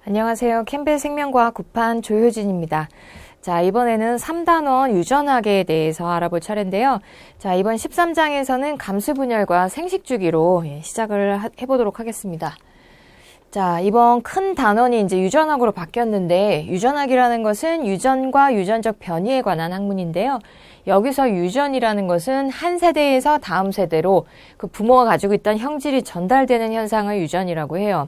안녕하세요. 캠벨 생명과학 구판 조효진입니다. 자, 이번에는 3단원 유전학에 대해서 알아볼 차례인데요. 자, 이번 13장에서는 감수분열과 생식주기로 시작을 해보도록 하겠습니다. 자, 이번 큰 단원이 이제 유전학으로 바뀌었는데, 유전학이라는 것은 유전과 유전적 변이에 관한 학문인데요. 여기서 유전이라는 것은 한 세대에서 다음 세대로 그 부모가 가지고 있던 형질이 전달되는 현상을 유전이라고 해요.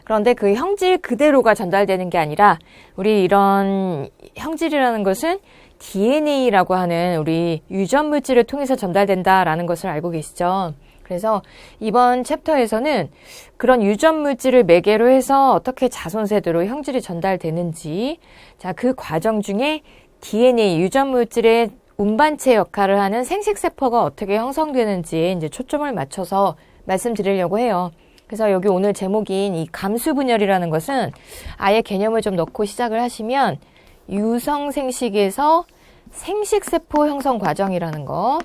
그런데 그 형질 그대로가 전달되는 게 아니라 우리 이런 형질이라는 것은 DNA라고 하는 우리 유전 물질을 통해서 전달된다라는 것을 알고 계시죠? 그래서 이번 챕터에서는 그런 유전 물질을 매개로 해서 어떻게 자손 세대로 형질이 전달되는지, 자, 그 과정 중에 DNA 유전 물질의 운반체 역할을 하는 생식세포가 어떻게 형성되는지에 이제 초점을 맞춰서 말씀드리려고 해요. 그래서 여기 오늘 제목인 이 감수분열이라는 것은 아예 개념을 좀 넣고 시작을 하시면 유성생식에서 생식세포 형성 과정이라는 거.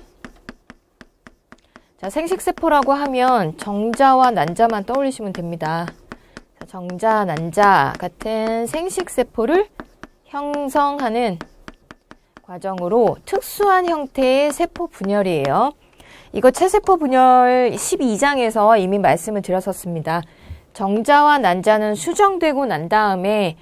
자, 생식세포라고 하면 정자와 난자만 떠올리시면 됩니다. 자, 정자, 난자 같은 생식세포를 형성하는 과정으로 특수한 형태의 세포 분열이에요. 이거 체세포 분열 12장에서 이미 말씀을 드렸었습니다. 정자와 난자는 수정되고 난 다음에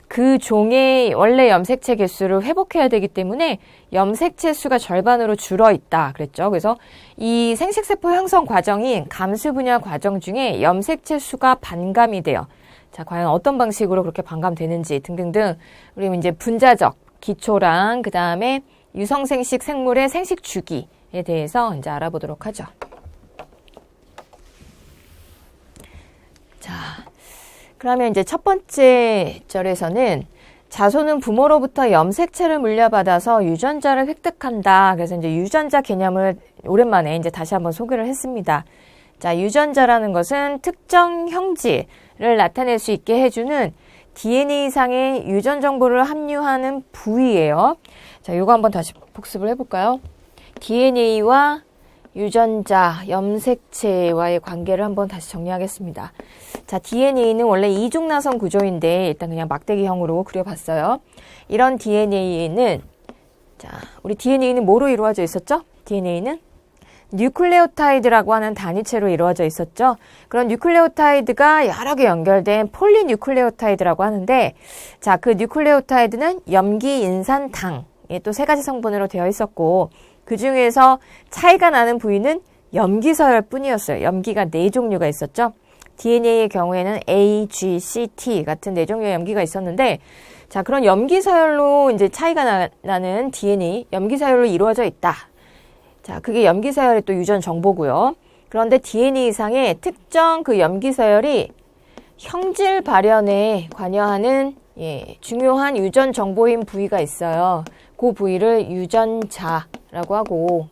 그 종의 원래 염색체 개수를 회복해야 되기 때문에 염색체 수가 절반으로 줄어 있다 그랬죠. 그래서 이 생식세포 형성 과정인 감수분열 과정 중에 염색체 수가 반감이 돼요. 자, 과연 어떤 방식으로 그렇게 반감되는지 등등등 우리 이제 분자적 기초랑 그 다음에 유성생식 생물의 생식 주기에 대해서 이제 알아보도록 하죠. 자, 그러면 이제 첫 번째 절에서는 자손은 부모로부터 염색체를 물려받아서 유전자를 획득한다. 그래서 이제 유전자 개념을 오랜만에 이제 다시 한번 소개를 했습니다. 자, 유전자라는 것은 특정 형질을 나타낼 수 있게 해주는 DNA상의 유전 정보를 함유하는 부위예요. 자, 요거 한번 다시 복습을 해볼까요? DNA와 유전자, 염색체와의 관계를 한번 다시 정리하겠습니다. 자, DNA는 원래 이중나선 구조인데 일단 그냥 막대기형으로 그려봤어요. 이런 DNA는 자, 우리 DNA는 뭐로 이루어져 있었죠? DNA는 뉴클레오타이드라고 하는 단위체로 이루어져 있었죠. 그런 뉴클레오타이드가 여러 개 연결된 폴리뉴클레오타이드라고 하는데, 자, 그 뉴클레오타이드는 염기, 인산, 당, 또 세 가지 성분으로 되어 있었고, 그 중에서 차이가 나는 부위는 염기서열 뿐이었어요. 염기가 4종류가 있었죠. DNA의 경우에는 A, G, C, T 같은 4종류의 염기가 있었는데, 자, 그런 염기서열로 이제 차이가 나는 DNA, 염기서열로 이루어져 있다. 자, 그게 염기서열의 또 유전 정보고요. 그런데 DNA상에 특정 그 염기서열이 형질 발현에 관여하는 중요한 유전 정보인 부위가 있어요. 그 부위를 유전자라고 하고,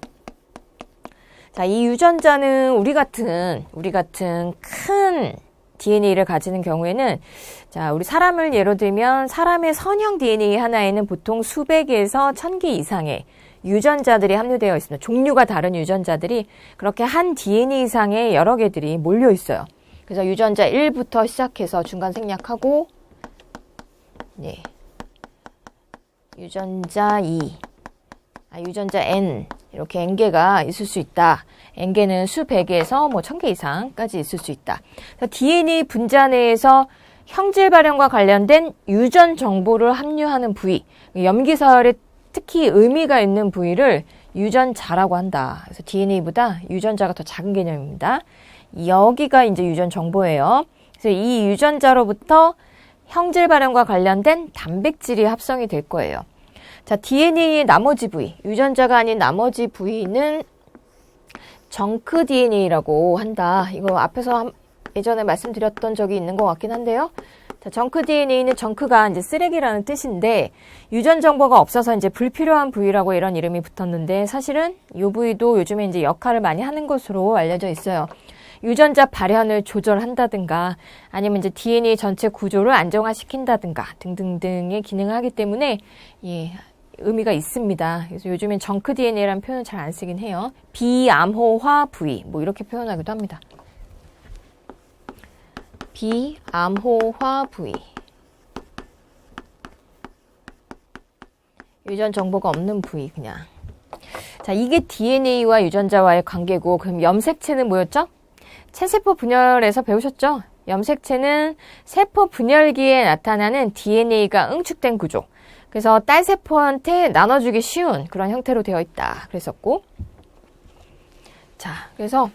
자, 이 유전자는 우리 같은 큰 DNA를 가지는 경우에는, 자, 우리 사람을 예로 들면 사람의 선형 DNA 하나에는 보통 수백에서 1000개 이상의 유전자들이 함유되어 있습니다. 종류가 다른 유전자들이 그렇게 한 DNA상에 여러 개들이 몰려 있어요. 그래서 유전자 1부터 시작해서 중간 생략하고, 네. 유전자 2, 유전자 N, 이렇게 N개가 있을 수 있다. N개는 수백에서 뭐 1000개 이상까지 있을 수 있다. DNA 분자 내에서 형질 발현과 관련된 유전 정보를 함유하는 부위, 염기서열에 특히 의미가 있는 부위를 유전자라고 한다. 그래서 DNA보다 유전자가 더 작은 개념입니다. 여기가 이제 유전 정보예요. 그래서 이 유전자로부터 형질 발현과 관련된 단백질이 합성이 될 거예요. 자, DNA의 나머지 부위, 유전자가 아닌 나머지 부위는 정크 DNA라고 한다. 이거 앞에서 예전에 말씀드렸던 적이 있는 것 같긴 한데요. 자, 정크 DNA는 정크가 이제 쓰레기라는 뜻인데 유전 정보가 없어서 이제 불필요한 부위라고 이런 이름이 붙었는데 사실은 이 부위도 요즘에 이제 역할을 많이 하는 것으로 알려져 있어요. 유전자 발현을 조절한다든가 아니면 이제 DNA 전체 구조를 안정화시킨다든가 등등등의 기능을 하기 때문에 의미가 있습니다. 그래서 요즘엔 정크 DNA라는 표현을 잘 안 쓰긴 해요. 비암호화 부위 뭐 이렇게 표현하기도 합니다. 비암호화 부위. 유전 정보가 없는 부위 그냥. 자, 이게 DNA와 유전자와의 관계고, 그럼 염색체는 뭐였죠? 체세포 분열에서 배우셨죠? 염색체는 세포 분열기에 나타나는 DNA가 응축된 구조. 그래서 딸세포한테 나눠주기 쉬운 그런 형태로 되어 있다. 그랬었고. 자, 그래서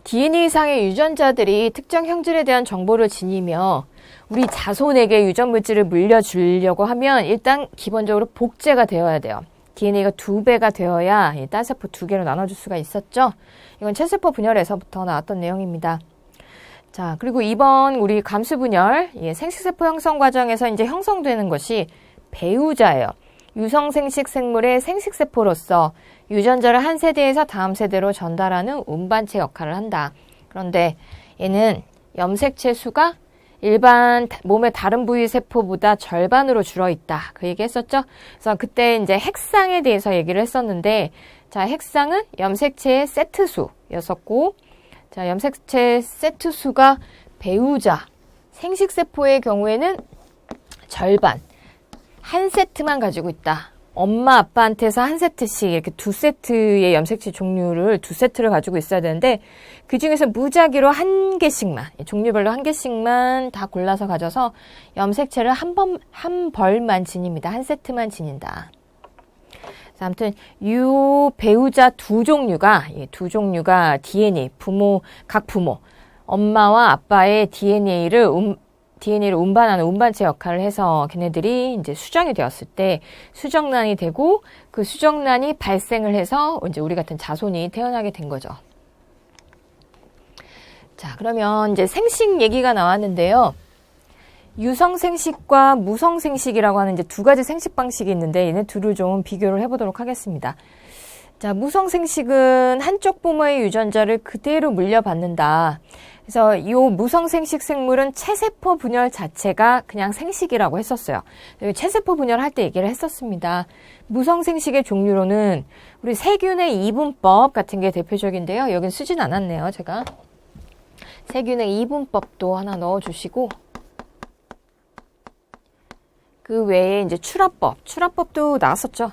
DNA상의 유전자들이 특정 형질에 대한 정보를 지니며 우리 자손에게 유전 물질을 물려주려고 하면 일단 기본적으로 복제가 되어야 돼요. DNA가 2배가 되어야 딸세포 2개로 나눠줄 수가 있었죠. 이건 체세포 분열에서부터 나왔던 내용입니다. 자, 그리고 이번 우리 감수 분열, 생식세포 형성 과정에서 이제 형성되는 것이 배우자예요. 유성생식 생물의 생식세포로서 유전자를 한 세대에서 다음 세대로 전달하는 운반체 역할을 한다. 그런데 얘는 염색체 수가 일반 몸의 다른 부위 세포보다 절반으로 줄어 있다. 그 얘기 했었죠? 그래서 그때 이제 핵상에 대해서 얘기를 했었는데, 자, 핵상은 염색체의 세트 수였었고, 자, 염색체 세트 수가 배우자, 생식세포의 경우에는 절반, 한 세트만 가지고 있다. 엄마, 아빠한테서 한 세트씩 이렇게 2세트의 염색체 종류를 2세트를 가지고 있어야 되는데 그 중에서 무작위로 한 개씩만, 종류별로 한 개씩만 다 골라서 가져서 염색체를 한 벌만 지닙니다. 한 세트만 지닌다. 아무튼 이 배우자 두 종류가 DNA, 각 부모, 엄마와 아빠의 DNA를 운반하는 운반체 역할을 해서 걔네들이 이제 수정이 되었을 때 수정란이 되고 그 수정란이 발생을 해서 이제 우리 같은 자손이 태어나게 된 거죠. 자, 그러면 이제 생식 얘기가 나왔는데요. 유성생식과 무성생식이라고 하는 이제 두 가지 생식 방식이 있는데 얘네 둘을 좀 비교를 해보도록 하겠습니다. 자, 무성생식은 한쪽 부모의 유전자를 그대로 물려받는다. 그래서 이 무성생식 생물은 체세포 분열 자체가 그냥 생식이라고 했었어요. 체세포 분열할 때 얘기를 했었습니다. 무성생식의 종류로는 우리 세균의 이분법 같은 게 대표적인데요. 여긴 쓰진 않았네요, 제가. 세균의 이분법도 하나 넣어주시고, 그 외에 이제 출합법도 나왔었죠.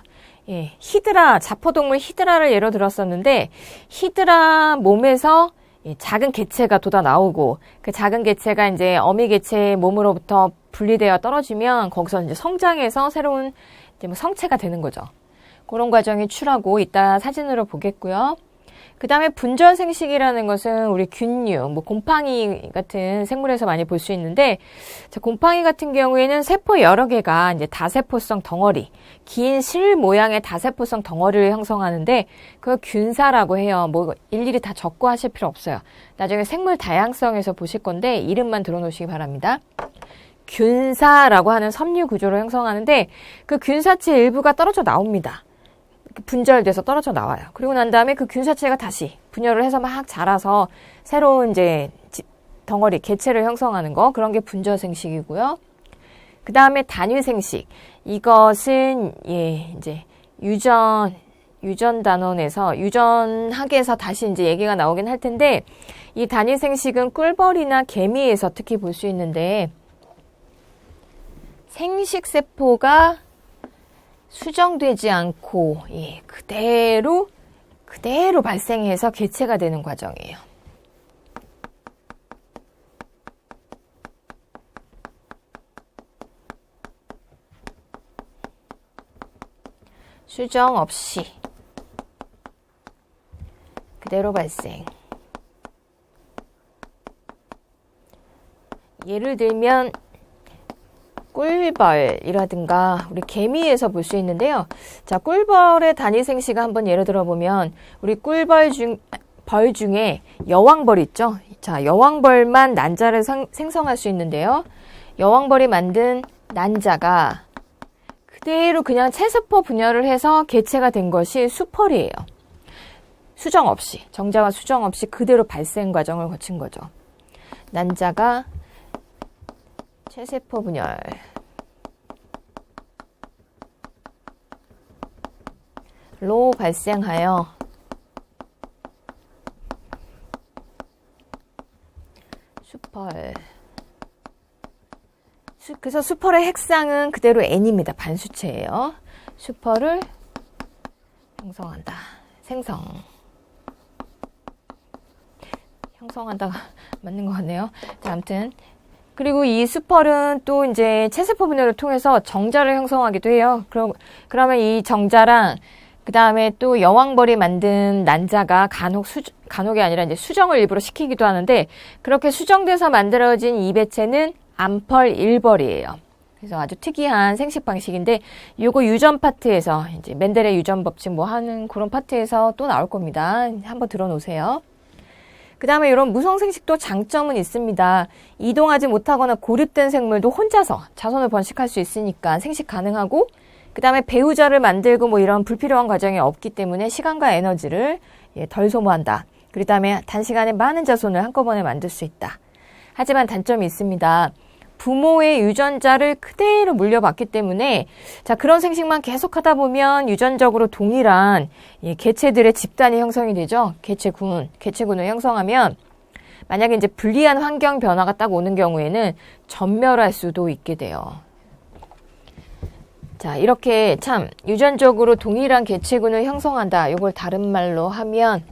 예, 히드라, 자포동물 히드라를 예로 들었었는데, 히드라 몸에서 작은 개체가 돋아 나오고, 그 작은 개체가 이제 어미 개체의 몸으로부터 분리되어 떨어지면, 거기서 이제 성장해서 새로운 이제 뭐 성체가 되는 거죠. 그런 과정이 출하고, 이따 사진으로 보겠고요. 그 다음에 분절생식이라는 것은 우리 균류, 뭐 곰팡이 같은 생물에서 많이 볼 수 있는데, 자, 곰팡이 같은 경우에는 세포 여러 개가 이제 다세포성 덩어리, 긴 실 모양의 다세포성 덩어리를 형성하는데, 그걸 균사라고 해요. 뭐 일일이 다 적고 하실 필요 없어요. 나중에 생물 다양성에서 보실 건데, 이름만 들어놓으시기 바랍니다. 균사라고 하는 섬유 구조를 형성하는데, 그 균사체 일부가 떨어져 나옵니다. 분절돼서 떨어져 나와요. 그리고 난 다음에 그 균사체가 다시 분열을 해서 막 자라서 새로운 이제 덩어리, 개체를 형성하는 거, 그런 게 분절생식이고요. 그 다음에 단위생식. 이것은, 이제 유전 단원에서, 유전학에서 다시 이제 얘기가 나오긴 할 텐데, 이 단위생식은 꿀벌이나 개미에서 특히 볼 수 있는데, 생식세포가 수정되지 않고 그대로 발생해서 개체가 되는 과정이에요. 수정 없이 그대로 발생. 예를 들면 꿀벌이라든가 우리 개미에서 볼 수 있는데요. 자, 꿀벌의 단위생식을 한번 예를 들어보면 우리 벌 중에 여왕벌 있죠. 자, 여왕벌만 난자를 생성할 수 있는데요. 여왕벌이 만든 난자가 그대로 그냥 체세포 분열을 해서 개체가 된 것이 수펄이에요. 수정 없이, 정자와 수정 없이 그대로 발생 과정을 거친 거죠. 난자가 체세포 분열로 발생하여 수펄. 그래서 수펄의 핵상은 그대로 N입니다. 반수체예요. 슈퍼를 형성한다. 형성한다가 맞는 것 같네요. 자, 아무튼 그리고 이 수펄은 또 이제 체세포 분해를 통해서 정자를 형성하기도 해요. 그러면 이 정자랑 그 다음에 또 여왕벌이 만든 난자가 간혹이 아니라 이제 수정을 일부러 시키기도 하는데, 그렇게 수정돼서 만들어진 이 배체는 암펄 1벌이에요. 그래서 아주 특이한 생식 방식인데, 요거 유전 파트에서 이제 멘델의 유전 법칙 뭐 하는 그런 파트에서 또 나올 겁니다. 한번 들어놓으세요. 그 다음에 이런 무성 생식도 장점은 있습니다. 이동하지 못하거나 고립된 생물도 혼자서 자손을 번식할 수 있으니까 생식 가능하고, 그 다음에 배우자를 만들고 뭐 이런 불필요한 과정이 없기 때문에 시간과 에너지를 덜 소모한다. 그 다음에 단시간에 많은 자손을 한꺼번에 만들 수 있다. 하지만 단점이 있습니다. 부모의 유전자를 그대로 물려받기 때문에, 자, 그런 생식만 계속 하다 보면 유전적으로 동일한 개체들의 집단이 형성이 되죠. 개체군을 형성하면 만약에 이제 불리한 환경 변화가 딱 오는 경우에는 전멸할 수도 있게 돼요. 자, 이렇게 참 유전적으로 동일한 개체군을 형성한다. 이걸 다른 말로 하면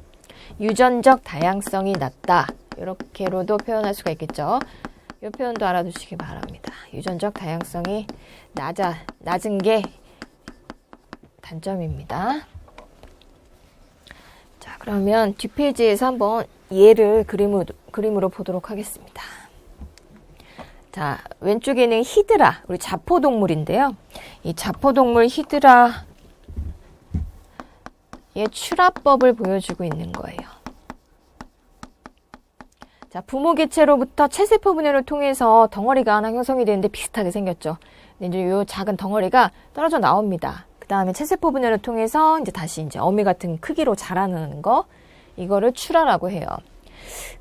유전적 다양성이 낮다. 이렇게로도 표현할 수가 있겠죠. 이 표현도 알아두시기 바랍니다. 유전적 다양성이 낮은 게 단점입니다. 자, 그러면 뒷페이지에서 한번 예를 그림으로 보도록 하겠습니다. 자, 왼쪽에는 히드라, 우리 자포동물인데요. 이 자포동물 히드라의 출합법을 보여주고 있는 거예요. 자, 부모 개체로부터 체세포 분해를 통해서 덩어리가 하나 형성이 되는데 비슷하게 생겼죠. 근데 이제 요 작은 덩어리가 떨어져 나옵니다. 그 다음에 체세포 분해를 통해서 이제 다시 이제 어미 같은 크기로 자라는 거, 이거를 출하라고 해요.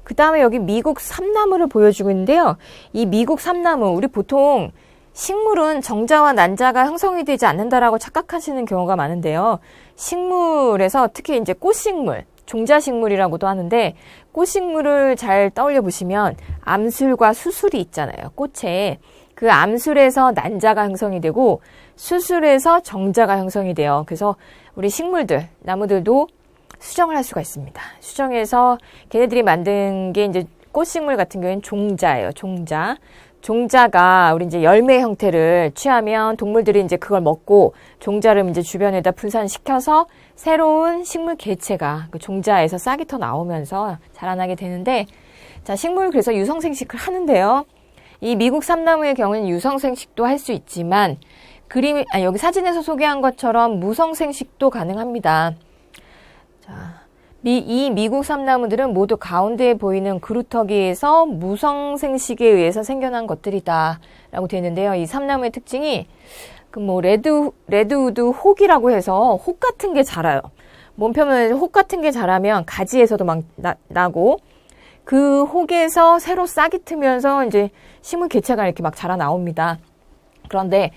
그 다음에 여기 미국 삼나무를 보여주고 있는데요. 이 미국 삼나무, 우리 보통 식물은 정자와 난자가 형성이 되지 않는다라고 착각하시는 경우가 많은데요. 식물에서 특히 이제 꽃식물, 종자식물이라고도 하는데, 꽃식물을 잘 떠올려 보시면 암술과 수술이 있잖아요. 꽃에. 그 암술에서 난자가 형성이 되고 수술에서 정자가 형성이 돼요. 그래서 우리 식물들, 나무들도 수정을 할 수가 있습니다. 수정해서 걔네들이 만든 게 이제 꽃식물 같은 경우에는 종자예요. 종자가 우리 이제 열매 형태를 취하면 동물들이 이제 그걸 먹고 종자를 이제 주변에다 분산시켜서 새로운 식물 개체가 그 종자에서 싹이 터 나오면서 자라나게 되는데, 자, 식물 그래서 유성생식을 하는데요. 이 미국 삼나무의 경우는 유성생식도 할 수 있지만 여기 사진에서 소개한 것처럼 무성생식도 가능합니다. 자, 이 미국 삼나무들은 모두 가운데에 보이는 그루터기에서 무성생식에 의해서 생겨난 것들이다 라고 되는데요. 이 삼나무의 특징이 레드우드 혹이라고 해서 혹 같은 게 자라요. 몸표면에 혹 같은 게 자라면 가지에서도 막 나고, 그 혹에서 새로 싹이 트면서 이제 식물 개체가 이렇게 막 자라 나옵니다. 그런데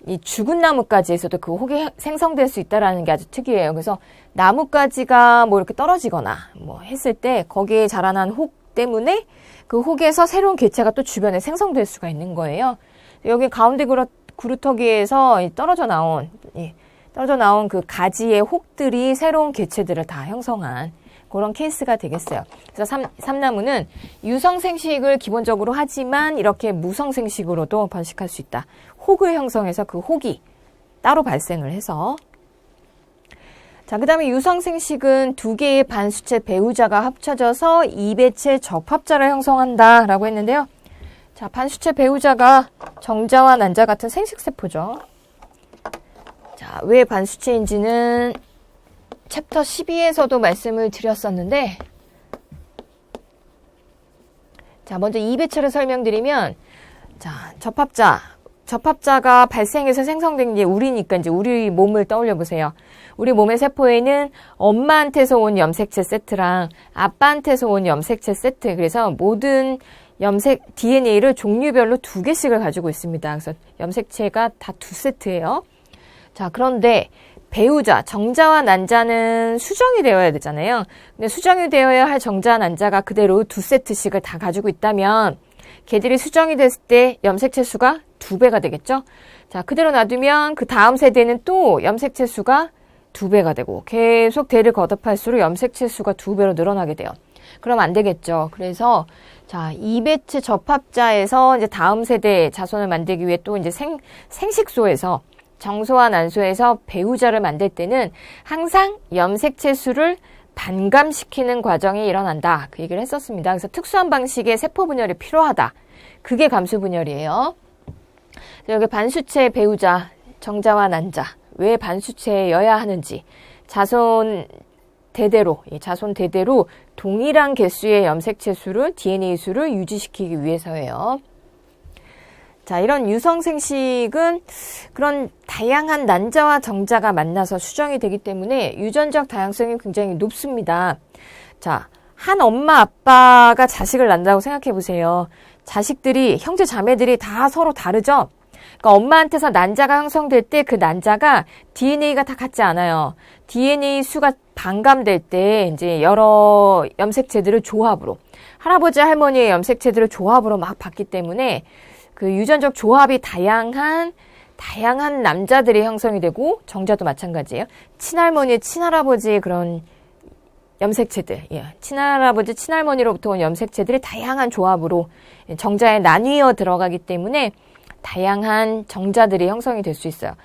이 죽은 나뭇가지에서도 그 혹이 생성될 수 있다라는 게 아주 특이해요. 그래서 나뭇가지가 뭐 이렇게 떨어지거나 뭐 했을 때 거기에 자라난 혹 때문에 그 혹에서 새로운 개체가 또 주변에 생성될 수가 있는 거예요. 여기 가운데 그루터기에서 떨어져 나온 그 가지의 혹들이 새로운 개체들을 다 형성한 그런 케이스가 되겠어요. 그래서 삼나무는 유성생식을 기본적으로 하지만 이렇게 무성생식으로도 번식할 수 있다. 혹을 형성해서 그 혹이 따로 발생을 해서. 자, 그 다음에 유성생식은 두 개의 반수체 배우자가 합쳐져서 이배체 접합자를 형성한다 라고 했는데요. 자, 반수체 배우자가 정자와 난자 같은 생식세포죠. 자, 왜 반수체인지는 챕터 12에서도 말씀을 드렸었는데, 자, 먼저 이배체를 설명드리면, 자, 접합자가 발생해서 생성된 게 우리니까 이제 우리 몸을 떠올려 보세요. 우리 몸의 세포에는 엄마한테서 온 염색체 세트랑 아빠한테서 온 염색체 세트, 그래서 모든 DNA를 종류별로 2개씩을 가지고 있습니다. 그래서 염색체가 다 2세트예요. 자, 그런데 배우자, 정자와 난자는 수정이 되어야 되잖아요. 근데 수정이 되어야 할 정자와 난자가 그대로 2세트씩을 다 가지고 있다면 걔들이 수정이 됐을 때 염색체 수가 2배가 되겠죠. 자, 그대로 놔두면 그 다음 세대는 또 염색체 수가 2배가 되고 계속 대를 거듭할수록 염색체 수가 2배로 늘어나게 돼요. 그럼 안 되겠죠. 그래서 자, 이배체 접합자에서 이제 다음 세대 자손을 만들기 위해 또 이제 생식소에서 정소와 난소에서 배우자를 만들 때는 항상 염색체 수를 반감시키는 과정이 일어난다. 그 얘기를 했었습니다. 그래서 특수한 방식의 세포 분열이 필요하다. 그게 감수 분열이에요. 여기 반수체 배우자, 정자와 난자. 왜 반수체여야 하는지. 자손 대대로 동일한 개수의 염색체 수를, DNA 수를 유지시키기 위해서예요. 자, 이런 유성생식은 그런 다양한 난자와 정자가 만나서 수정이 되기 때문에 유전적 다양성이 굉장히 높습니다. 자, 한 엄마 아빠가 자식을 낳는다고 생각해 보세요. 자식들이, 형제 자매들이 다 서로 다르죠? 그러니까 엄마한테서 난자가 형성될 때 그 난자가 DNA가 다 같지 않아요. DNA 수가 반감될 때 이제 여러 염색체들을 조합으로, 할아버지 할머니의 염색체들을 조합으로 막 받기 때문에 그 유전적 조합이 다양한 남자들이 형성이 되고 정자도 마찬가지예요. 친할머니, 친할아버지의 그런 염색체들, 친할아버지, 친할머니로부터 온 염색체들이 다양한 조합으로 정자에 나뉘어 들어가기 때문에 다양한 정자들이 형성이 될 수 있어요.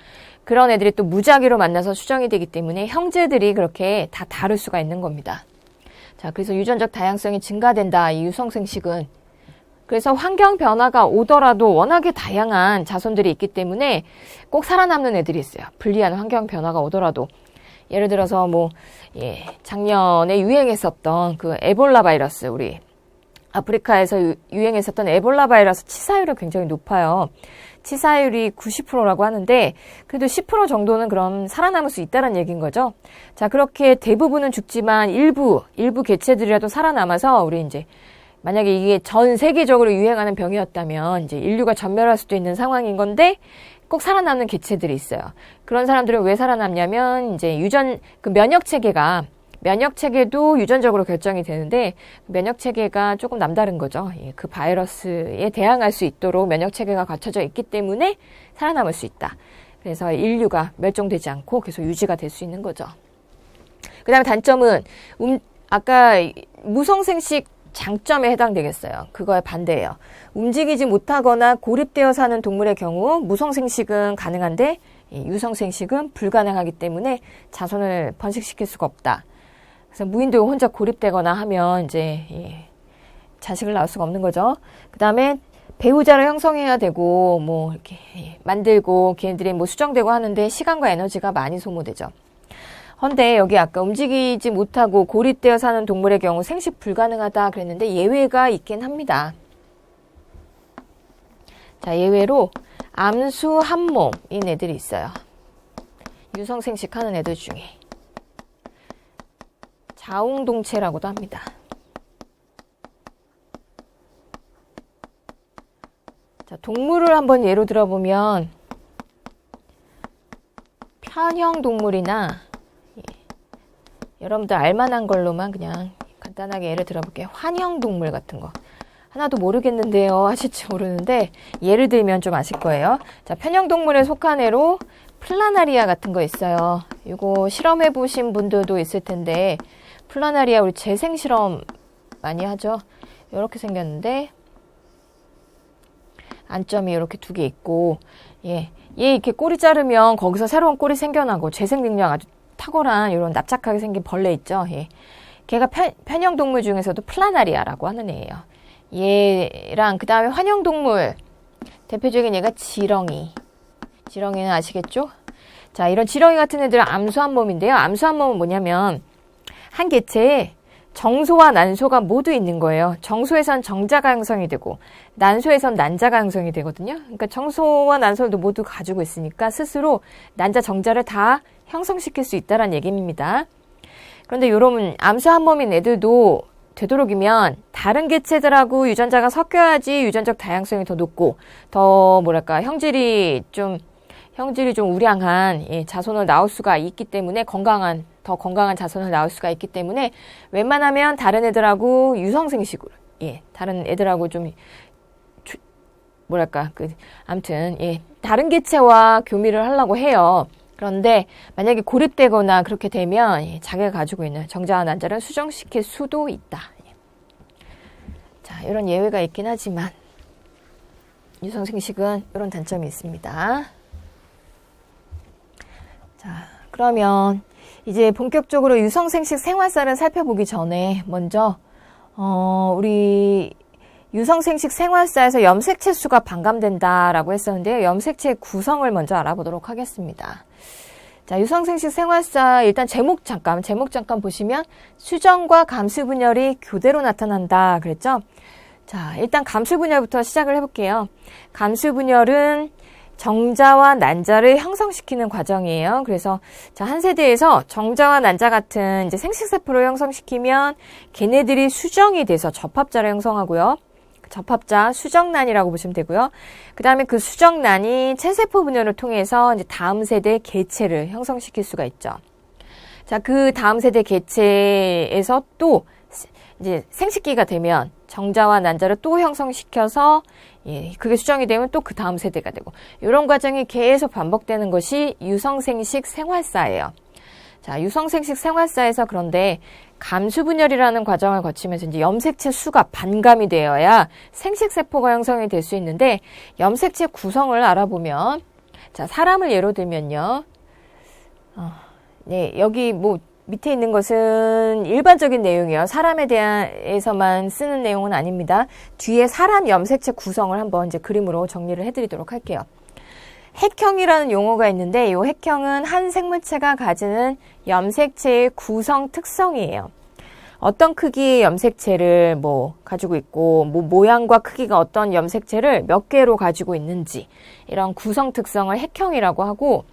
그런 애들이 또 무작위로 만나서 수정이 되기 때문에 형제들이 그렇게 다 다를 수가 있는 겁니다. 자, 그래서 유전적 다양성이 증가된다, 이 유성생식은. 그래서 환경 변화가 오더라도 워낙에 다양한 자손들이 있기 때문에 꼭 살아남는 애들이 있어요. 불리한 환경 변화가 오더라도. 예를 들어서 작년에 유행했었던 그 에볼라 바이러스, 우리 아프리카에서 유행했었던 에볼라 바이러스 치사율이 굉장히 높아요. 치사율이 90%라고 하는데 그래도 10% 정도는 그럼 살아남을 수 있다는 얘기인 거죠. 자, 그렇게 대부분은 죽지만 일부 개체들이라도 살아남아서 우리 이제 만약에 이게 전 세계적으로 유행하는 병이었다면 이제 인류가 전멸할 수도 있는 상황인 건데 꼭 살아남는 개체들이 있어요. 그런 사람들은 왜 살아남냐면 이제 면역체계도 유전적으로 결정이 되는데 면역체계가 조금 남다른 거죠. 그 바이러스에 대항할 수 있도록 면역체계가 갖춰져 있기 때문에 살아남을 수 있다. 그래서 인류가 멸종되지 않고 계속 유지가 될 수 있는 거죠. 그 다음에 단점은 아까 무성생식 장점에 해당되겠어요. 그거에 반대예요. 움직이지 못하거나 고립되어 사는 동물의 경우 무성생식은 가능한데 유성생식은 불가능하기 때문에 자손을 번식시킬 수가 없다. 그래서 무인도에 혼자 고립되거나 하면 이제 자식을 낳을 수가 없는 거죠. 그 다음에 배우자를 형성해야 되고 이렇게 만들고 걔네들이 수정되고 하는데 시간과 에너지가 많이 소모되죠. 헌데 여기 아까 움직이지 못하고 고립되어 사는 동물의 경우 생식 불가능하다 그랬는데 예외가 있긴 합니다. 자, 예외로 암수 한 몸인 애들이 있어요. 유성생식하는 애들 중에. 자웅동체라고도 합니다. 자, 동물을 한번 예로 들어보면 편형동물이나 여러분들 알만한 걸로만 그냥 간단하게 예를 들어볼게요. 환형동물 같은 거. 하나도 모르겠는데요 하실지 모르는데 예를 들면 좀 아실 거예요. 자, 편형동물에 속한 애로 플라나리아 같은 거 있어요. 이거 실험해 보신 분들도 있을 텐데 플라나리아 우리 재생 실험 많이 하죠. 이렇게 생겼는데 안점이 이렇게 2개 있고 얘 이렇게 꼬리 자르면 거기서 새로운 꼬리 생겨나고 재생 능력 아주 탁월한 이런 납작하게 생긴 벌레 있죠. 걔가 편형동물 중에서도 플라나리아라고 하는 애예요. 얘랑 그 다음에 환형동물 대표적인 얘가 지렁이. 지렁이는 아시겠죠? 자, 이런 지렁이 같은 애들은 암수한 몸인데요. 암수한 몸은 뭐냐면 한 개체에 정소와 난소가 모두 있는 거예요. 정소에선 정자가 형성이 되고 난소에선 난자가 형성이 되거든요. 그러니까 정소와 난소도 모두 가지고 있으니까 스스로 난자, 정자를 다 형성시킬 수 있다는 얘기입니다. 그런데 이런 암수 한 몸인 애들도 되도록이면 다른 개체들하고 유전자가 섞여야지 유전적 다양성이 더 높고 더 형질이 좀 우량한 자손을 낳을 수가 있기 때문에 더 건강한 자손을 낳을 수가 있기 때문에 웬만하면 다른 애들하고 유성생식으로 다른 애들하고 좀 뭐랄까, 아무튼, 예, 다른 개체와 교미를 하려고 해요. 그런데 만약에 고립되거나 그렇게 되면 예, 자기가 가지고 있는 정자와 난자를 수정시킬 수도 있다. 예. 자, 이런 예외가 있긴 하지만 유성생식은 이런 단점이 있습니다. 자, 그러면 이제 본격적으로 유성생식 생활사를 살펴보기 전에 먼저 우리 유성생식 생활사에서 염색체 수가 반감된다라고 했었는데요. 염색체의 구성을 먼저 알아보도록 하겠습니다. 자, 유성생식 생활사 일단 제목 잠깐 보시면 수정과 감수분열이 교대로 나타난다 그랬죠? 자, 일단 감수분열부터 시작을 해볼게요. 감수분열은 정자와 난자를 형성시키는 과정이에요. 그래서 자, 한 세대에서 정자와 난자 같은 이제 생식세포를 형성시키면 걔네들이 수정이 돼서 접합자를 형성하고요. 접합자 수정란이라고 보시면 되고요. 그 다음에 그 수정란이 체세포 분열을 통해서 이제 다음 세대 개체를 형성시킬 수가 있죠. 자, 그 다음 세대 개체에서 또 이제 생식기가 되면 정자와 난자를 또 형성시켜서 예, 그게 수정이 되면 또 그 다음 세대가 되고 이런 과정이 계속 반복되는 것이 유성생식 생활사예요. 자, 유성생식 생활사에서 그런데 감수분열이라는 과정을 거치면서 이제 염색체 수가 반감이 되어야 생식세포가 형성이 될 수 있는데 염색체 구성을 알아보면 자, 사람을 예로 들면요. 네, 여기 뭐 밑에 있는 것은 일반적인 내용이에요. 사람에 대해서만 쓰는 내용은 아닙니다. 뒤에 사람 염색체 구성을 한번 이제 그림으로 정리를 해드리도록 할게요. 핵형이라는 용어가 있는데 이 핵형은 한 생물체가 가지는 염색체의 구성 특성이에요. 어떤 크기의 염색체를 뭐 가지고 있고 뭐 모양과 크기가 어떤 염색체를 몇 개로 가지고 있는지 이런 구성 특성을 핵형이라고 하고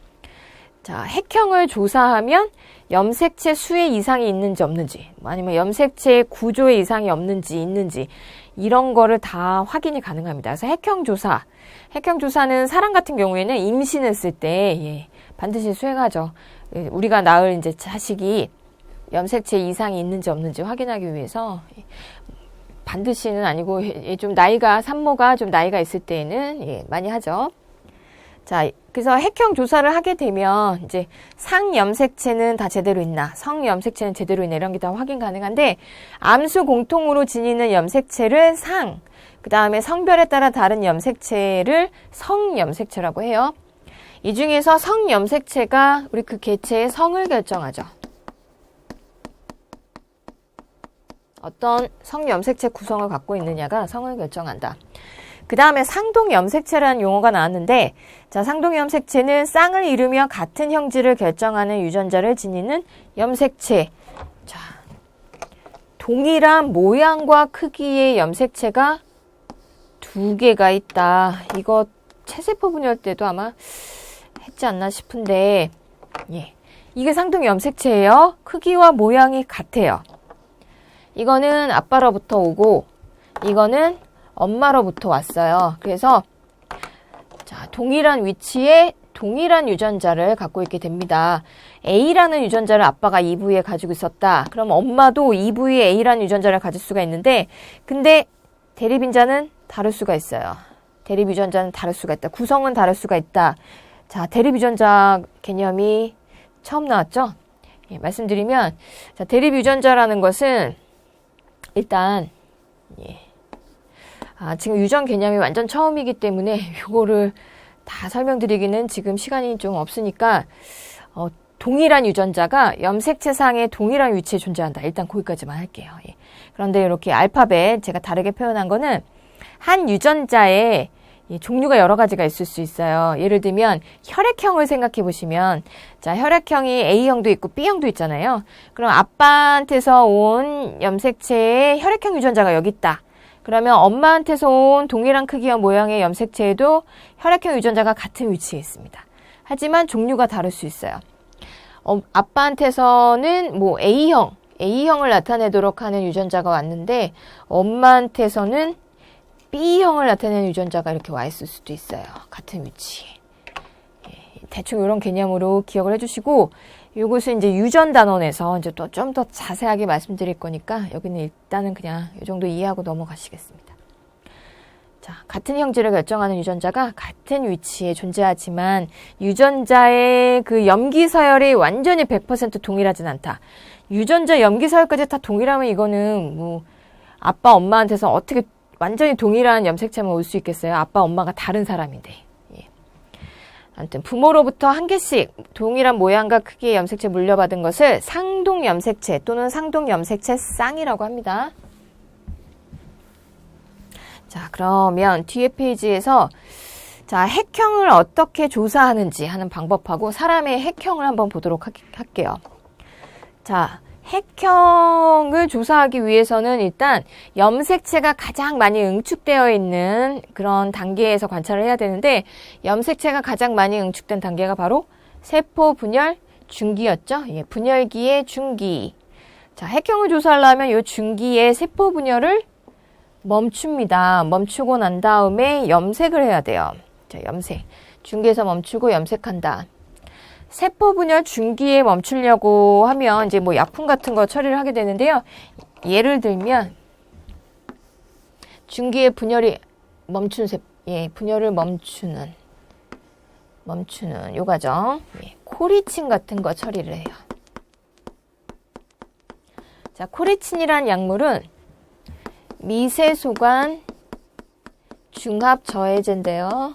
자, 핵형을 조사하면 염색체 수의 이상이 있는지 없는지 아니면 염색체의 구조의 이상이 없는지 있는지 이런 거를 다 확인이 가능합니다. 그래서 핵형 조사는 사람 같은 경우에는 임신했을 때 예, 반드시 수행하죠. 예, 우리가 낳을 이제 자식이 염색체 이상이 있는지 없는지 확인하기 위해서 예, 반드시는 아니고 예, 좀 나이가 산모가 좀 나이가 있을 때에는 예, 많이 하죠. 자, 그래서 핵형 조사를 하게 되면 이제 상염색체는 다 제대로 있나, 성염색체는 제대로 있나 이런 게 다 확인 가능한데 암수 공통으로 지니는 염색체를 상, 그 다음에 성별에 따라 다른 염색체를 성염색체라고 해요. 이 중에서 성염색체가 우리 그 개체의 성을 결정하죠. 어떤 성염색체 구성을 갖고 있느냐가 성을 결정한다. 그 다음에 상동염색체라는 용어가 나왔는데 자, 상동염색체는 쌍을 이루며 같은 형질을 결정하는 유전자를 지니는 염색체. 자, 동일한 모양과 크기의 염색체가 두 개가 있다. 이거 체세포 분열 때도 아마 했지 않나 싶은데 예, 이게 상동염색체예요. 크기와 모양이 같아요. 이거는 아빠로부터 오고 이거는 엄마로부터 왔어요. 그래서 자, 동일한 위치에 동일한 유전자를 갖고 있게 됩니다. A라는 유전자를 아빠가 이 부위에 가지고 있었다. 그럼 엄마도 이 부위에 A라는 유전자를 가질 수가 있는데 근데 대립인자는 다를 수가 있어요. 대립유전자는 다를 수가 있다. 구성은 다를 수가 있다. 자, 대립유전자 개념이 처음 나왔죠? 예, 말씀드리면 자, 대립유전자라는 것은 일단 예. 지금 유전 개념이 완전 처음이기 때문에 이거를 다 설명드리기는 지금 시간이 좀 없으니까 동일한 유전자가 염색체상의 동일한 위치에 존재한다. 일단 거기까지만 할게요. 예. 그런데 이렇게 알파벳 제가 다르게 표현한 거는 한 유전자에 종류가 여러 가지가 있을 수 있어요. 예를 들면 혈액형을 생각해 보시면 자, 혈액형이 A형도 있고 B형도 있잖아요. 그럼 아빠한테서 온 염색체에 혈액형 유전자가 여기 있다. 그러면 엄마한테서 온 동일한 크기와 모양의 염색체에도 혈액형 유전자가 같은 위치에 있습니다. 하지만 종류가 다를 수 있어요. 아빠한테서는 뭐 A형을 나타내도록 하는 유전자가 왔는데 엄마한테서는 B형을 나타내는 유전자가 이렇게 와 있을 수도 있어요. 같은 위치에. 대충 이런 개념으로 기억을 해주시고 이것은 이제 유전 단원에서 이제 또 좀 더 자세하게 말씀드릴 거니까 여기는 일단은 그냥 이 정도 이해하고 넘어가시겠습니다. 자, 같은 형질을 결정하는 유전자가 같은 위치에 존재하지만 유전자의 그 염기 서열이 완전히 100% 동일하진 않다. 유전자 염기 서열까지 다 동일하면 이거는 뭐 아빠 엄마한테서 어떻게 완전히 동일한 염색체만 올 수 있겠어요? 아빠 엄마가 다른 사람인데. 예. 아무튼 부모로부터 한 개씩 동일한 모양과 크기의 염색체 물려받은 것을 상동 염색체 또는 상동 염색체 쌍이라고 합니다. 자, 그러면 뒤에 페이지에서 자, 핵형을 어떻게 조사하는지 하는 방법하고 사람의 핵형을 한번 보도록 할게요. 자, 핵형을 조사하기 위해서는 일단 염색체가 가장 많이 응축되어 있는 그런 단계에서 관찰을 해야 되는데 염색체가 가장 많이 응축된 단계가 바로 세포 분열 중기였죠. 예, 분열기의 중기. 자, 핵형을 조사하려면 이 중기의 세포 분열을 멈춥니다. 멈추고 난 다음에 염색을 해야 돼요. 자, 염색. 중기에서 멈추고 염색한다. 세포 분열 중기에 멈추려고 하면 이제 뭐 약품 같은 거 처리를 하게 되는데요. 예를 들면 중기의 분열이 분열을 멈추는 요 과정. 예, 코리친 같은 거 처리를 해요. 자, 코리친이란 약물은 미세소관 중합 저해제인데요.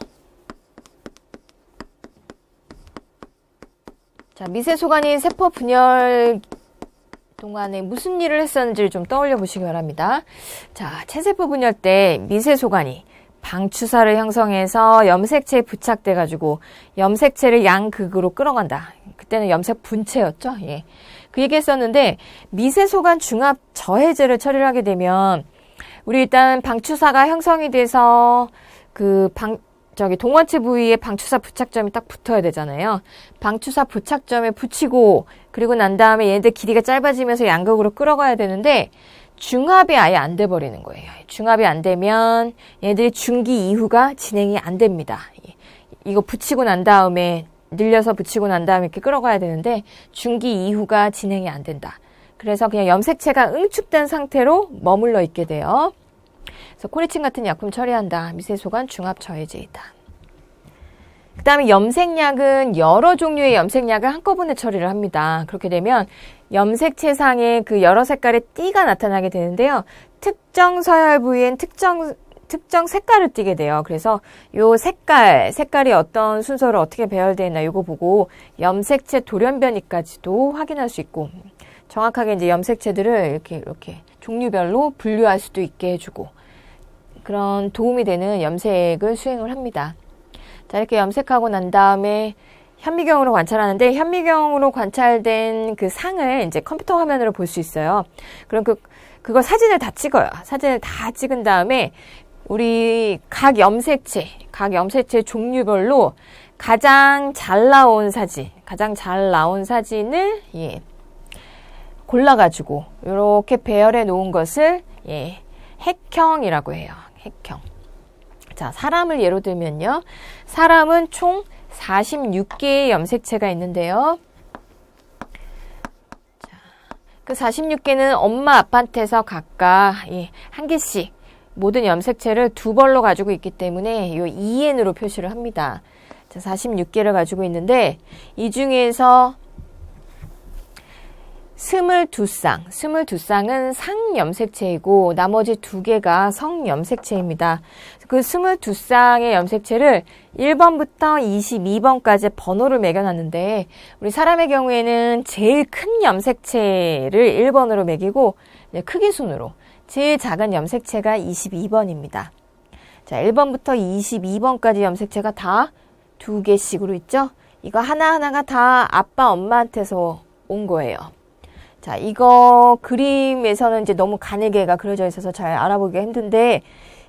자, 미세소관이 세포 분열 동안에 무슨 일을 했었는지를 좀 떠올려 보시기 바랍니다. 자, 체세포 분열 때 미세소관이 방추사를 형성해서 염색체에 부착돼 가지고 염색체를 양극으로 끌어간다. 그때는 염색 분체였죠. 예. 그 얘기 했었는데 미세소관 중합 저해제를 처리를 하게 되면 우리 일단 방추사가 형성이 돼서 동원체 부위에 방추사 부착점이 딱 붙어야 되잖아요. 방추사 부착점에 붙이고 그리고 난 다음에 얘네들 길이가 짧아지면서 양극으로 끌어가야 되는데 중합이 아예 안 돼 버리는 거예요. 중합이 안 되면 얘네들이 중기 이후가 진행이 안 됩니다. 이거 붙이고 난 다음에 늘려서 붙이고 난 다음에 이렇게 끌어가야 되는데 중기 이후가 진행이 안 된다. 그래서 그냥 염색체가 응축된 상태로 머물러 있게 돼요. 그래서 코리친 같은 약품 처리한다. 미세소관 중합 저해제이다. 그 다음에 염색약은 여러 종류의 염색약을 한꺼번에 처리를 합니다. 그렇게 되면 염색체상에 그 여러 색깔의 띠가 나타나게 되는데요. 특정 서열 부위엔 특정 색깔을 띠게 돼요. 그래서 요 색깔이 어떤 순서로 어떻게 배열되어 있나 요거 보고 염색체 돌연변이까지도 확인할 수 있고 정확하게 이제 염색체들을 이렇게 종류별로 분류할 수도 있게 해주고 그런 도움이 되는 염색을 수행을 합니다. 자, 이렇게 염색하고 난 다음에 현미경으로 관찰하는데 현미경으로 관찰된 그 상을 이제 컴퓨터 화면으로 볼 수 있어요. 그럼 그걸 사진을 다 찍어요. 사진을 다 찍은 다음에 우리 각 염색체 종류별로 가장 잘 나온 사진을 골라가지고 이렇게 배열해 놓은 것을 핵형이라고 해요. 핵형. 자, 사람을 예로 들면요. 사람은 총 46개의 염색체가 있는데요. 자, 그 46개는 엄마 아빠한테서 각각 한 개씩 모든 염색체를 두 벌로 가지고 있기 때문에 이 EN으로 표시를 합니다. 자, 46개를 가지고 있는데 이 중에서 22쌍은 상염색체이고 나머지 2개가 성염색체입니다. 그 22쌍의 염색체를 1번부터 22번까지 번호를 매겨놨는데 우리 사람의 경우에는 제일 큰 염색체를 1번으로 매기고 크기 순으로 제일 작은 염색체가 22번입니다. 자, 1번부터 22번까지 염색체가 다 2개씩으로 있죠? 이거 하나하나가 다 아빠 엄마한테서 온 거예요. 자, 이거 그림에서는 이제 너무 가늘게가 그려져 있어서 잘 알아보기가 힘든데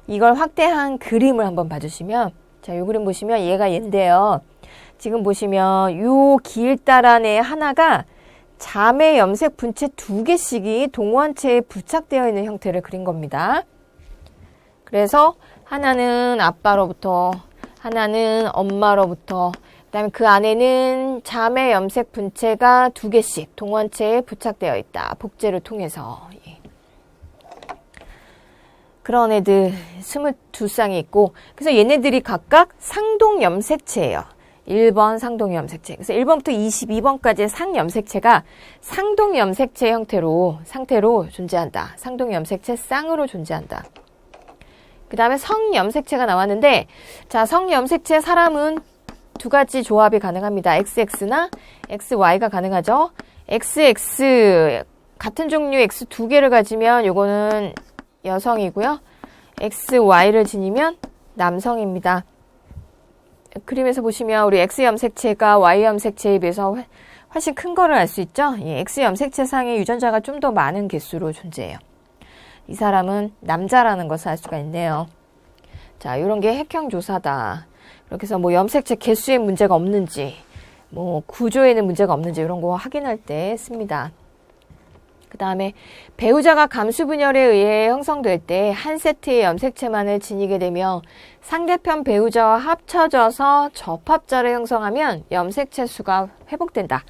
이걸 확대한 그림을 한번 봐주시면 자, 요 그림 보시면 얘가 얘인데요. 지금 보시면 요 길다란에 하나가 자매 염색 분체 2개씩이 동원체에 부착되어 있는 형태를 그린 겁니다. 그래서 하나는 아빠로부터 하나는 엄마로부터 그다음에 그 안에는 자매 염색 분체가 2개씩 동원체에 부착되어 있다. 복제를 통해서. 그런 애들 22쌍이 있고, 그래서 얘네들이 각각 상동염색체예요. 1번 상동염색체. 그래서 1번부터 22번까지의 상염색체가 상동염색체 상태로 존재한다. 상동염색체 쌍으로 존재한다. 그 다음에 성염색체가 나왔는데, 자, 성염색체 사람은 두 가지 조합이 가능합니다. XX나 XY가 가능하죠. XX, 같은 종류 X 두 개를 가지면 요거는 여성이고요. XY를 지니면 남성입니다. 그림에서 보시면 우리 X염색체가 Y염색체에 비해서 훨씬 큰 거를 알 수 있죠. 예, X염색체 상의 유전자가 좀 더 많은 개수로 존재해요. 이 사람은 남자라는 것을 알 수가 있네요. 자, 이런 게 핵형 조사다. 그렇게 해서 뭐 염색체 개수에 문제가 없는지, 뭐 구조에는 문제가 없는지 이런 거 확인할 때 씁니다. 그 다음에 배우자가 감수분열에 의해 형성될 때 한 세트의 염색체만을 지니게 되며 상대편 배우자와 합쳐져서 접합자를 형성하면 염색체 수가 회복된다.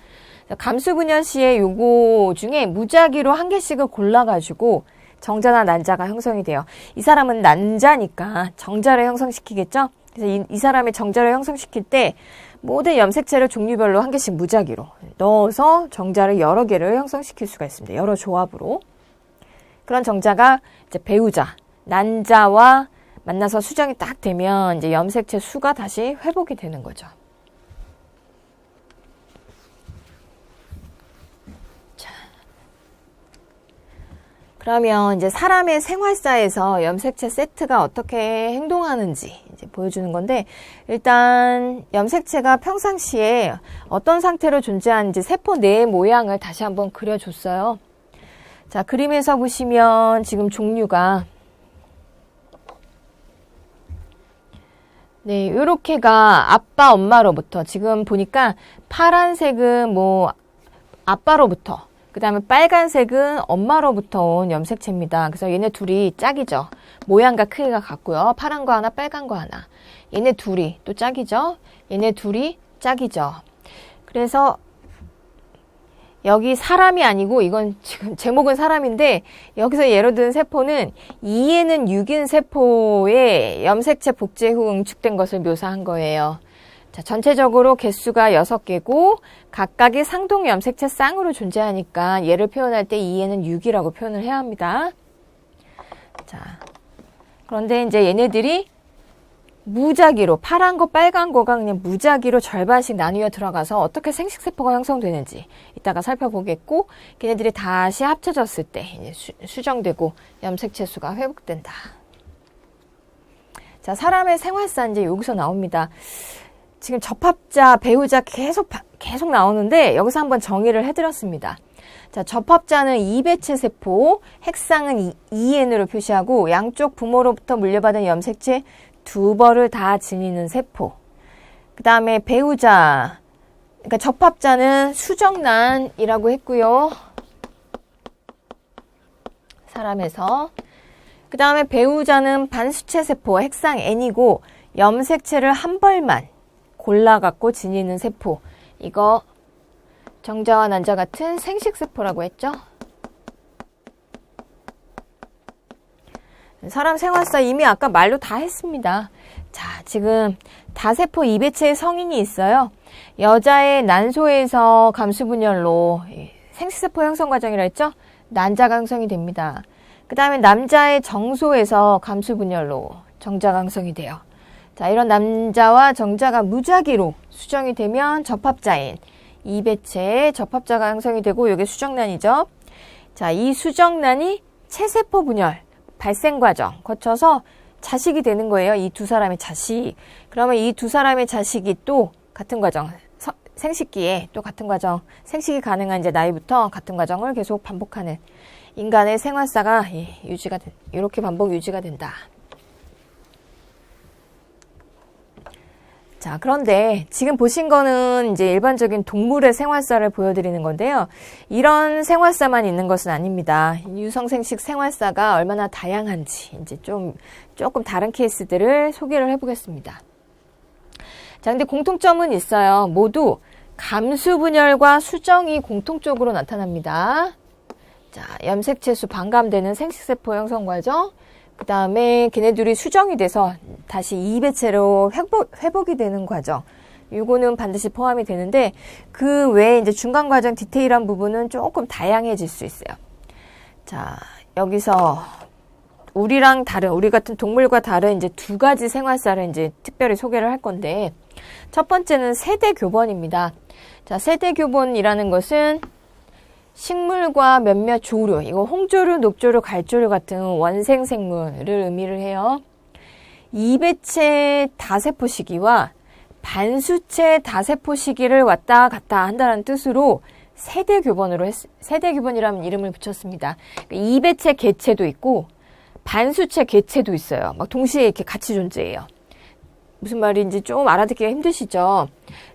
감수분열 시에 요거 중에 무작위로 한 개씩을 골라가지고 정자나 난자가 형성이 돼요. 이 사람은 난자니까 정자를 형성시키겠죠? 그래서 이 사람의 정자를 형성시킬 때 모든 염색체를 종류별로 한 개씩 무작위로 넣어서 정자를 여러 개를 형성시킬 수가 있습니다. 여러 조합으로. 그런 정자가 이제 배우자, 난자와 만나서 수정이 딱 되면 이제 염색체 수가 다시 회복이 되는 거죠. 자, 그러면 이제 사람의 생활사에서 염색체 세트가 어떻게 행동하는지 이제 보여주는 건데, 일단 염색체가 평상시에 어떤 상태로 존재하는지 세포 내의 모양을 다시 한번 그려줬어요. 자, 그림에서 보시면 지금 종류가 네, 요렇게가 아빠, 엄마로부터, 지금 보니까 파란색은 뭐 아빠로부터, 그 다음에 빨간색은 엄마로부터 온 염색체입니다. 그래서 얘네 둘이 짝이죠. 모양과 크기가 같고요. 파란 거 하나, 빨간 거 하나. 얘네 둘이 또 짝이죠. 얘네 둘이 짝이죠. 그래서 여기 사람이 아니고, 이건 지금 제목은 사람인데, 여기서 예로 든 세포는 2에는 6인 세포의 염색체 복제 후 응축된 것을 묘사한 거예요. 자, 전체적으로 개수가 6개고, 각각의 상동 염색체 쌍으로 존재하니까 얘를 표현할 때 2에는 6이라고 표현을 해야 합니다. 자, 그런데 이제 얘네들이 무작위로, 파란 거, 빨간 거가 그냥 무작위로 절반씩 나뉘어 들어가서 어떻게 생식세포가 형성되는지 이따가 살펴보겠고, 걔네들이 다시 합쳐졌을 때 이제 수정되고 염색체 수가 회복된다. 자, 사람의 생활사 이제 여기서 나옵니다. 지금 접합자, 배우자 계속 나오는데 여기서 한번 정의를 해드렸습니다. 자, 접합자는 이배체 세포, 핵상은 2N으로 표시하고 양쪽 부모로부터 물려받은 염색체 2벌을 다 지니는 세포. 그 다음에 배우자, 그러니까 접합자는 수정란이라고 했고요. 사람에서. 그 다음에 배우자는 반수체 세포, 핵상 N이고 염색체를 한 벌만 골라갖고 지니는 세포. 이거 정자와 난자 같은 생식세포라고 했죠. 사람 생활사 이미 아까 말로 다 했습니다. 자, 지금 다세포 이배체의 성인이 있어요. 여자의 난소에서 감수분열로 생식세포 형성 과정이라 했죠. 난자가 형성이 됩니다. 그 다음에 남자의 정소에서 감수분열로 정자가 형성이 돼요. 자, 이런 남자와 정자가 무작위로 수정이 되면 접합자인 이배체의 접합자가 형성이 되고, 이게 수정란이죠. 자, 이 수정란이 체세포 분열 발생 과정 거쳐서 자식이 되는 거예요. 이 두 사람의 자식. 그러면 이 두 사람의 자식이 또 같은 과정, 생식기에 또 같은 과정, 생식이 가능한 이제 나이부터 같은 과정을 계속 반복하는 인간의 생활사가 이렇게 반복 유지가 된다. 자, 그런데 지금 보신 거는 이제 일반적인 동물의 생활사를 보여드리는 건데요. 이런 생활사만 있는 것은 아닙니다. 유성생식 생활사가 얼마나 다양한지 이제 조금 다른 케이스들을 소개를 해보겠습니다. 자, 근데 공통점은 있어요. 모두 감수분열과 수정이 공통적으로 나타납니다. 자, 염색체수 반감되는 생식세포 형성 과정, 그 다음에 걔네들이 수정이 돼서 다시 2배체로 회복이 되는 과정. 요거는 반드시 포함이 되는데 그 외에 이제 중간 과정 디테일한 부분은 조금 다양해질 수 있어요. 자, 여기서 우리 같은 동물과 다른 이제 두 가지 생활사를 이제 특별히 소개를 할 건데 첫 번째는 세대 교본입니다. 자, 세대 교본이라는 것은 식물과 몇몇 조류, 이거 홍조류, 녹조류, 갈조류 같은 원생 생물을 의미를 해요. 이배체 다세포 시기와 반수체 다세포 시기를 왔다 갔다 한다는 뜻으로 세대 교본이라는 이름을 붙였습니다. 이배체 개체도 있고 반수체 개체도 있어요. 막 동시에 이렇게 같이 존재해요. 무슨 말인지 좀 알아듣기가 힘드시죠?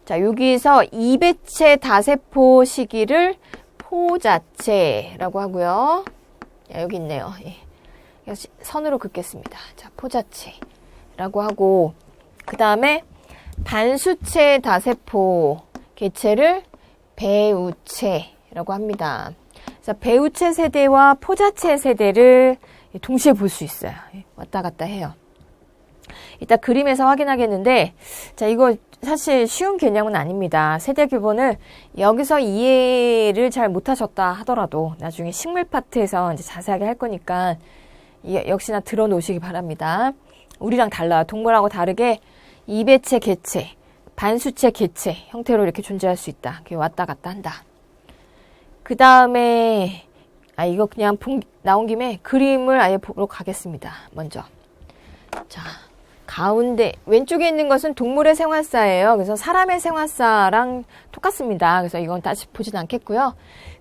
자, 여기서 이배체 다세포 시기를 포자체라고 하고요. 야, 여기 있네요. 예. 선으로 긋겠습니다. 자, 포자체라고 하고 그 다음에 반수체 다세포 개체를 배우체라고 합니다. 그래서 배우체 세대와 포자체 세대를 동시에 볼 수 있어요. 왔다 갔다 해요. 이따 그림에서 확인하겠는데, 자, 이거 사실 쉬운 개념은 아닙니다. 세대 교본을 여기서 이해를 잘 못하셨다 하더라도 나중에 식물 파트에서 이제 자세하게 할 거니까 역시나 들어놓으시기 바랍니다. 우리랑 달라요. 동물하고 다르게 이배체 개체, 반수체 개체 형태로 이렇게 존재할 수 있다. 그게 왔다 갔다 한다. 그 다음에 이거 그냥 나온 김에 그림을 아예 보러 가겠습니다. 먼저. 자, 가운데 왼쪽에 있는 것은 동물의 생활사예요. 그래서 사람의 생활사랑 똑같습니다. 그래서 이건 다시 보진 않겠고요.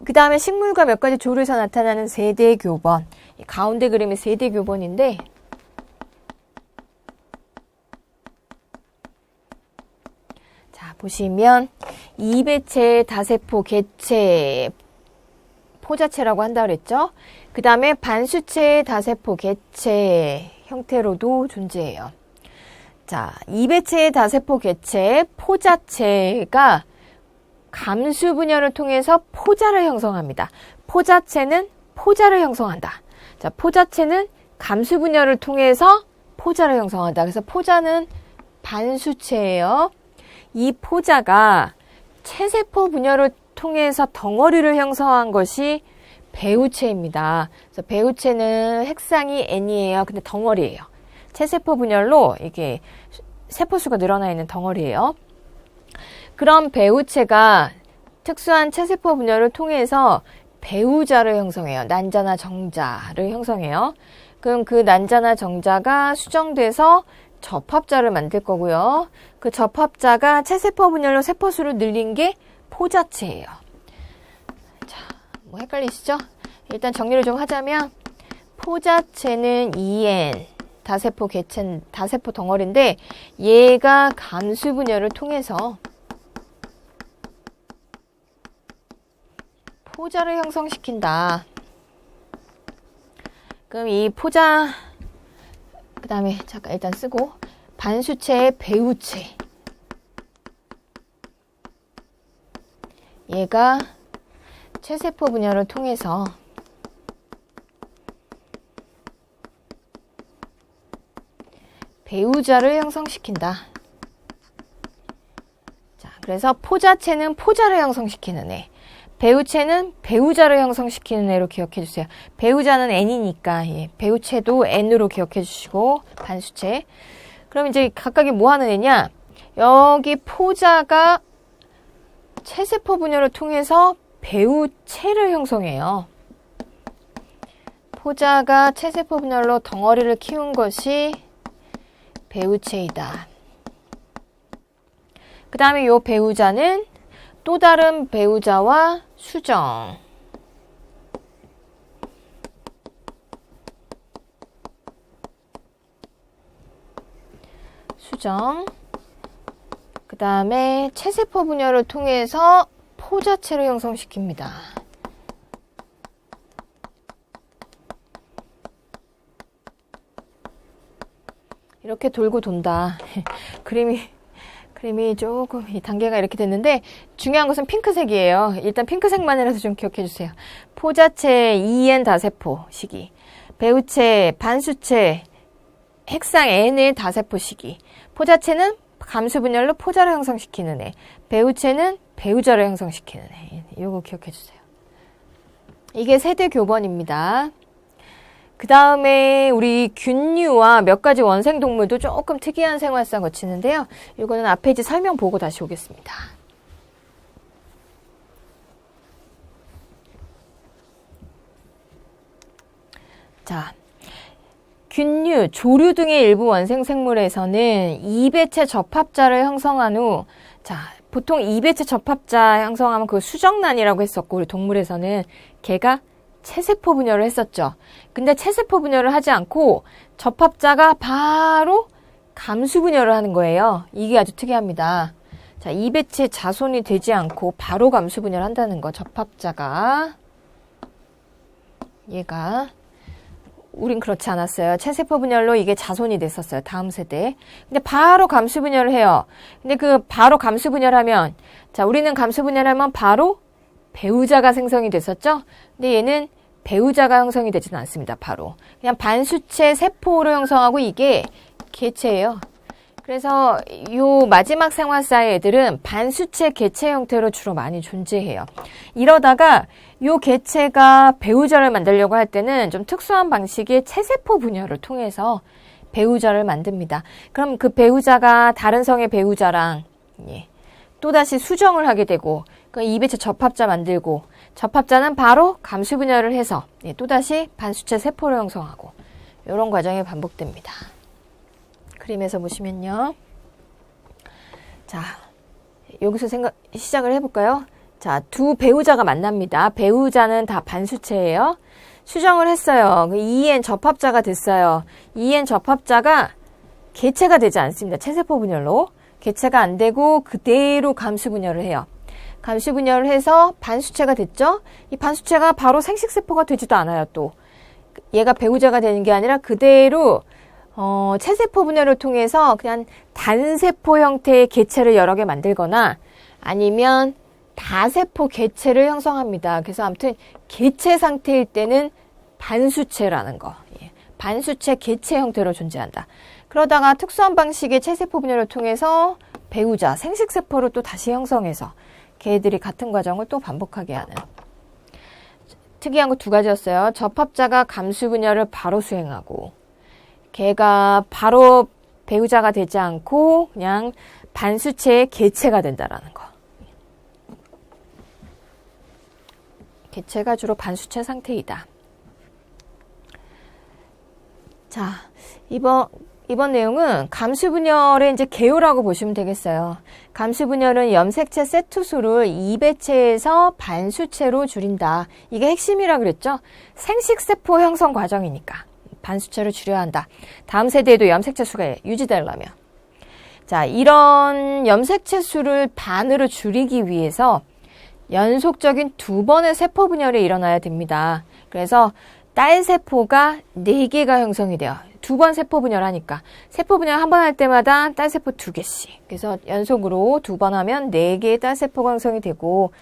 그 다음에 식물과 몇 가지 조류에서 나타나는 세대 교본. 가운데 그림이 세대 교본인데 자, 보시면 이배체 다세포 개체 포자체라고 한다 그랬죠. 그 다음에 반수체 다세포 개체 형태로도 존재해요. 자, 이배체 다세포 개체 포자체가 감수 분열을 통해서 포자를 형성합니다. 포자체는 포자를 형성한다. 자, 포자체는 감수 분열을 통해서 포자를 형성한다. 그래서 포자는 반수체예요. 이 포자가 체세포 분열을 통해서 덩어리를 형성한 것이 배우체입니다. 그래서 배우체는 핵상이 N이에요. 근데 덩어리예요. 체세포 분열로 이게 세포수가 늘어나 있는 덩어리예요. 그럼 배우체가 특수한 체세포 분열을 통해서 배우자를 형성해요. 난자나 정자를 형성해요. 그럼 그 난자나 정자가 수정돼서 접합자를 만들 거고요. 그 접합자가 체세포 분열로 세포수를 늘린 게 포자체예요. 자, 뭐 헷갈리시죠? 일단 정리를 좀 하자면 포자체는 EN 다세포 덩어리인데 얘가 감수 분열을 통해서 포자를 형성시킨다. 그럼 이 포자 그 다음에 잠깐 일단 쓰고 반수체의 배우체 얘가 체세포 분열을 통해서 배우자를 형성시킨다. 자, 그래서 포자체는 포자를 형성시키는 애, 배우체는 배우자를 형성시키는 애로 기억해 주세요. 배우자는 N이니까 배우체도 N으로 기억해 주시고 반수체. 그럼 이제 각각이 뭐 하는 애냐? 여기 포자가 체세포 분열을 통해서 배우체를 형성해요. 포자가 체세포 분열로 덩어리를 키운 것이 배우체이다. 그 다음에 이 배우자는 또 다른 배우자와 수정. 그 다음에 체세포 분열을 통해서 포자체를 형성시킵니다. 이렇게 돌고 돈다. 그림이 조금 단계가 이렇게 됐는데 중요한 것은 핑크색이에요. 일단 핑크색만이라도 좀 기억해 주세요. 포자체 EN 다세포 시기, 배우체, 반수체, 핵상 N의 다세포 시기. 포자체는 감수 분열로 포자를 형성시키는 애. 배우체는 배우자를 형성시키는 애. 이거 기억해 주세요. 이게 세대 교본입니다. 그 다음에 우리 균류와 몇 가지 원생 동물도 조금 특이한 생활상 거치는데요. 이거는 앞에 이제 설명 보고 다시 오겠습니다. 자, 균류, 조류 등의 일부 원생 생물에서는 이배체 접합자를 형성한 후, 자, 보통 이배체 접합자 형성하면 그 수정란이라고 했었고, 우리 동물에서는 걔가 체세포 분열을 했었죠. 근데 체세포 분열을 하지 않고 접합자가 바로 감수 분열을 하는 거예요. 이게 아주 특이합니다. 자, 이배체 자손이 되지 않고 바로 감수 분열한다는 거. 접합자가 얘가 우린 그렇지 않았어요. 체세포 분열로 이게 자손이 됐었어요. 다음 세대. 근데 바로 감수 분열을 해요. 근데 그 바로 감수 분열하면 자, 우리는 감수 분열하면 바로 배우자가 생성이 됐었죠? 근데 얘는 배우자가 형성이 되지는 않습니다. 바로. 그냥 반수체 세포로 형성하고 이게 개체예요. 그래서 요 마지막 생활사의 애들은 반수체 개체 형태로 주로 많이 존재해요. 이러다가 요 개체가 배우자를 만들려고 할 때는 좀 특수한 방식의 체세포 분열을 통해서 배우자를 만듭니다. 그럼 그 배우자가 다른 성의 배우자랑 또다시 수정을 하게 되고 그 이배체 접합자 만들고 접합자는 바로 감수 분열을 해서 또다시 반수체 세포를 형성하고 이런 과정이 반복됩니다. 그림에서 보시면요. 자, 여기서 시작을 해볼까요? 자, 두 배우자가 만납니다. 배우자는 다 반수체예요. 수정을 했어요. 2N 접합자가 됐어요. 2N 접합자가 개체가 되지 않습니다. 체세포 분열로. 개체가 안 되고 그대로 감수 분열을 해요. 감수 분열을 해서 반수체가 됐죠? 이 반수체가 바로 생식세포가 되지도 않아요, 또. 얘가 배우자가 되는 게 아니라 그대로 체세포 분열을 통해서 그냥 단세포 형태의 개체를 여러 개 만들거나 아니면 다세포 개체를 형성합니다. 그래서 아무튼 개체 상태일 때는 반수체라는 거. 반수체 개체 형태로 존재한다. 그러다가 특수한 방식의 체세포 분열을 통해서 배우자, 생식세포를 또 다시 형성해서 걔들이 같은 과정을 또 반복하게 하는. 특이한 거 두 가지였어요. 접합자가 감수 분열을 바로 수행하고 걔가 바로 배우자가 되지 않고 그냥 반수체의 개체가 된다라는 거. 개체가 주로 반수체 상태이다. 자, 이번 내용은 감수분열의 이제 개요라고 보시면 되겠어요. 감수분열은 염색체 세트 수를 2배체에서 반수체로 줄인다. 이게 핵심이라 그랬죠? 생식세포 형성 과정이니까 반수체를 줄여야 한다. 다음 세대에도 염색체 수가 유지되려면. 자, 이런 염색체 수를 반으로 줄이기 위해서 연속적인 2번의 세포 분열이 일어나야 됩니다. 그래서 딸 세포가 4개가 형성이 돼요. 2번 세포 분열하니까. 세포 분열 한 번 할 때마다 딸 세포 2개씩. 그래서 연속으로 2번 하면 4개의 딸 세포가 형성이 되고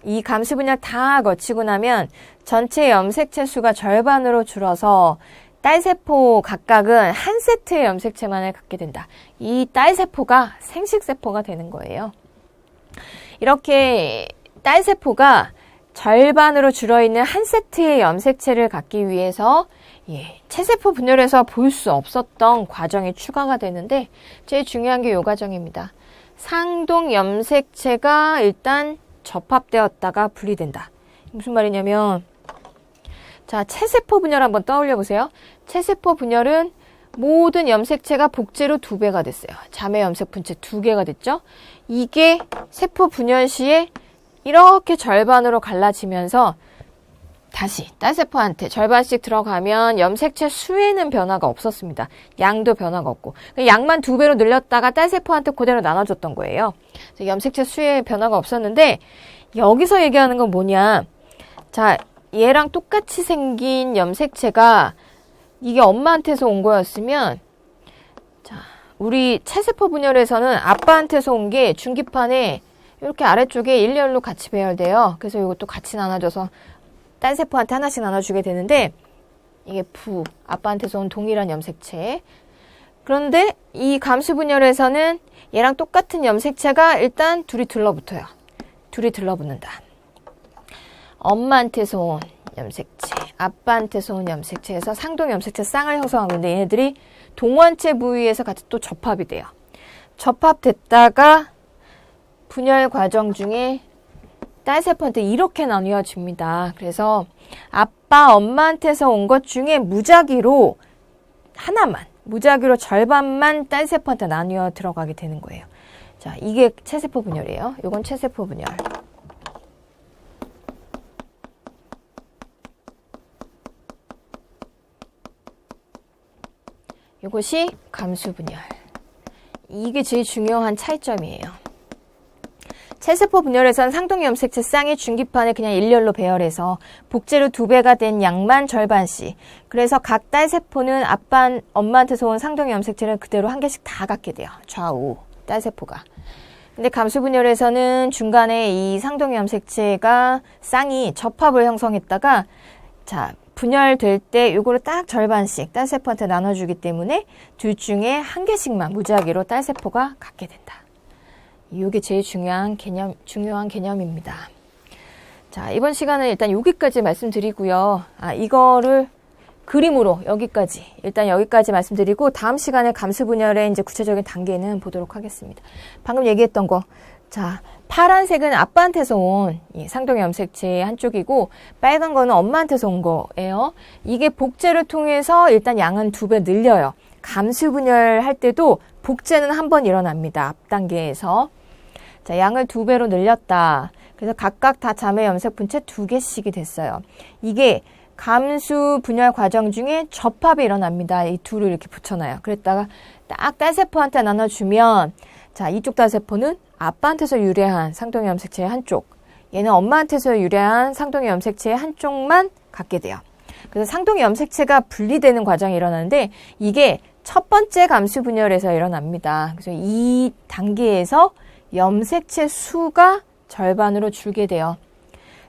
이 감수 분열 다 거치고 나면 전체 염색체 수가 절반으로 줄어서 딸 세포 각각은 한 세트의 염색체만을 갖게 된다. 이 딸 세포가 생식 세포가 되는 거예요. 이렇게 딸 세포가 절반으로 줄어있는 한 세트의 염색체를 갖기 위해서 체세포 분열에서 볼 수 없었던 과정이 추가가 되는데 제일 중요한 게 이 과정입니다. 상동 염색체가 일단 접합되었다가 분리된다. 무슨 말이냐면 자, 체세포 분열 한번 떠올려 보세요. 체세포 분열은 모든 염색체가 복제로 2배가 됐어요. 자매 염색 분체 2개가 됐죠. 이게 세포 분열 시에 이렇게 절반으로 갈라지면서 다시 딸세포한테 절반씩 들어가면 염색체 수에는 변화가 없었습니다. 양도 변화가 없고 양만 2배로 늘렸다가 딸세포한테 그대로 나눠줬던 거예요. 염색체 수에 변화가 없었는데 여기서 얘기하는 건 뭐냐. 자, 얘랑 똑같이 생긴 염색체가 이게 엄마한테서 온 거였으면 자, 우리 체세포 분열에서는 아빠한테서 온 게 중기판에 이렇게 아래쪽에 일렬로 같이 배열돼요. 그래서 이것도 같이 나눠줘서 딸세포한테 하나씩 나눠주게 되는데 이게 부, 아빠한테서 온 동일한 염색체. 그런데 이 감수 분열에서는 얘랑 똑같은 염색체가 일단 둘이 들러붙어요. 둘이 들러붙는다. 엄마한테서 온 염색체, 아빠한테서 온 염색체에서 상동 염색체 쌍을 형성하고 있는데 얘네들이 동원체 부위에서 같이 또 접합이 돼요. 접합됐다가 분열 과정 중에 딸세포한테 이렇게 나뉘어집니다. 그래서 아빠, 엄마한테서 온 것 중에 무작위로 하나만, 무작위로 절반만 딸세포한테 나뉘어 들어가게 되는 거예요. 자, 이게 체세포 분열이에요. 이건 체세포 분열. 이것이 감수 분열. 이게 제일 중요한 차이점이에요. 체세포 분열에서는 상동 염색체 쌍의 중기판을 그냥 일렬로 배열해서 복제로 2배가 된 양만 절반씩. 그래서 각 딸세포는 아빠, 엄마한테서 온 상동 염색체를 그대로 한 개씩 다 갖게 돼요. 좌우 딸세포가. 근데 감수 분열에서는 중간에 이 상동 염색체가 쌍이 접합을 형성했다가 자, 분열될 때 요거를 딱 절반씩 딸세포한테 나눠주기 때문에 둘 중에 한 개씩만 무작위로 딸세포가 갖게 된다. 이게 제일 중요한 개념입니다. 자, 이번 시간은 일단 여기까지 말씀드리고요. 이거를 그림으로 일단 여기까지 말씀드리고 다음 시간에 감수 분열의 이제 구체적인 단계는 보도록 하겠습니다. 방금 얘기했던 거. 자, 파란색은 아빠한테서 온 상동 염색체의 한쪽이고 빨간 거는 엄마한테서 온 거예요. 이게 복제를 통해서 일단 양은 2배 늘려요. 감수 분열 할 때도 복제는 한 번 일어납니다. 앞 단계에서. 자, 양을 2배로 늘렸다. 그래서 각각 다 자매 염색 분체 2개씩이 됐어요. 이게 감수 분열 과정 중에 접합이 일어납니다. 이 둘을 이렇게 붙여놔요. 그랬다가 딱 딸세포한테 나눠주면 자, 이쪽 딸세포는 아빠한테서 유래한 상동의 염색체의 한쪽, 얘는 엄마한테서 유래한 상동의 염색체의 한쪽만 갖게 돼요. 그래서 상동의 염색체가 분리되는 과정이 일어나는데 이게 첫 번째 감수 분열에서 일어납니다. 그래서 이 단계에서 염색체 수가 절반으로 줄게 돼요.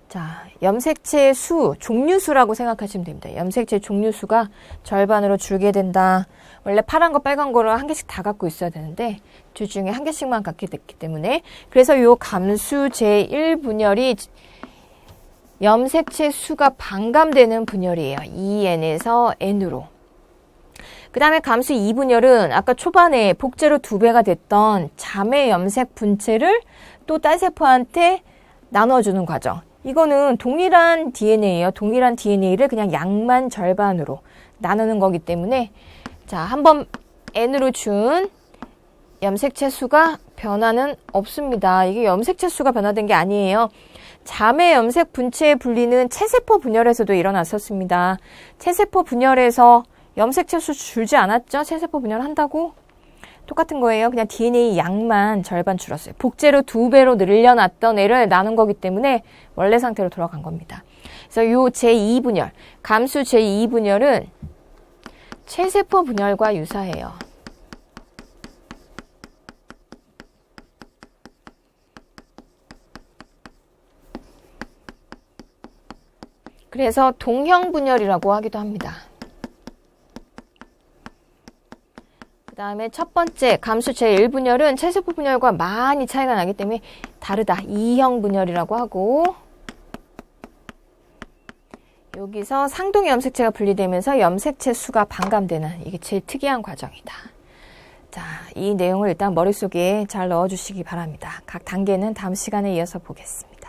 자, 염색체 수, 종류수라고 생각하시면 됩니다. 염색체 종류수가 절반으로 줄게 된다. 원래 파란 거, 빨간 거를 한 개씩 다 갖고 있어야 되는데 둘 중에 한 개씩만 갖게 됐기 때문에 그래서 요 감수 제1분열이 염색체 수가 반감되는 분열이에요. 2n에서 n으로. 그 다음에 감수 2분열은 아까 초반에 복제로 2배가 됐던 자매 염색 분체를 또 딸세포한테 나눠주는 과정. 이거는 동일한 DNA예요. 동일한 DNA를 그냥 양만 절반으로 나누는 거기 때문에 자, 한번 N으로 준 염색체 수가 변화는 없습니다. 이게 염색체 수가 변화된 게 아니에요. 자매 염색 분체의 분리는 체세포 분열에서도 일어났었습니다. 체세포 분열에서 염색체 수 줄지 않았죠? 체세포 분열한다고? 똑같은 거예요. 그냥 DNA 양만 절반 줄었어요. 복제로 2배로 늘려놨던 애를 나눈 거기 때문에 원래 상태로 돌아간 겁니다. 그래서 요 제2분열, 감수 제2분열은 체세포 분열과 유사해요. 그래서 동형 분열이라고 하기도 합니다. 그 다음에 첫 번째 감수 제1분열은 체세포 분열과 많이 차이가 나기 때문에 다르다. 2형 분열이라고 하고 여기서 상동의 염색체가 분리되면서 염색체 수가 반감되는 이게 제일 특이한 과정이다. 자, 이 내용을 일단 머릿속에 잘 넣어주시기 바랍니다. 각 단계는 다음 시간에 이어서 보겠습니다.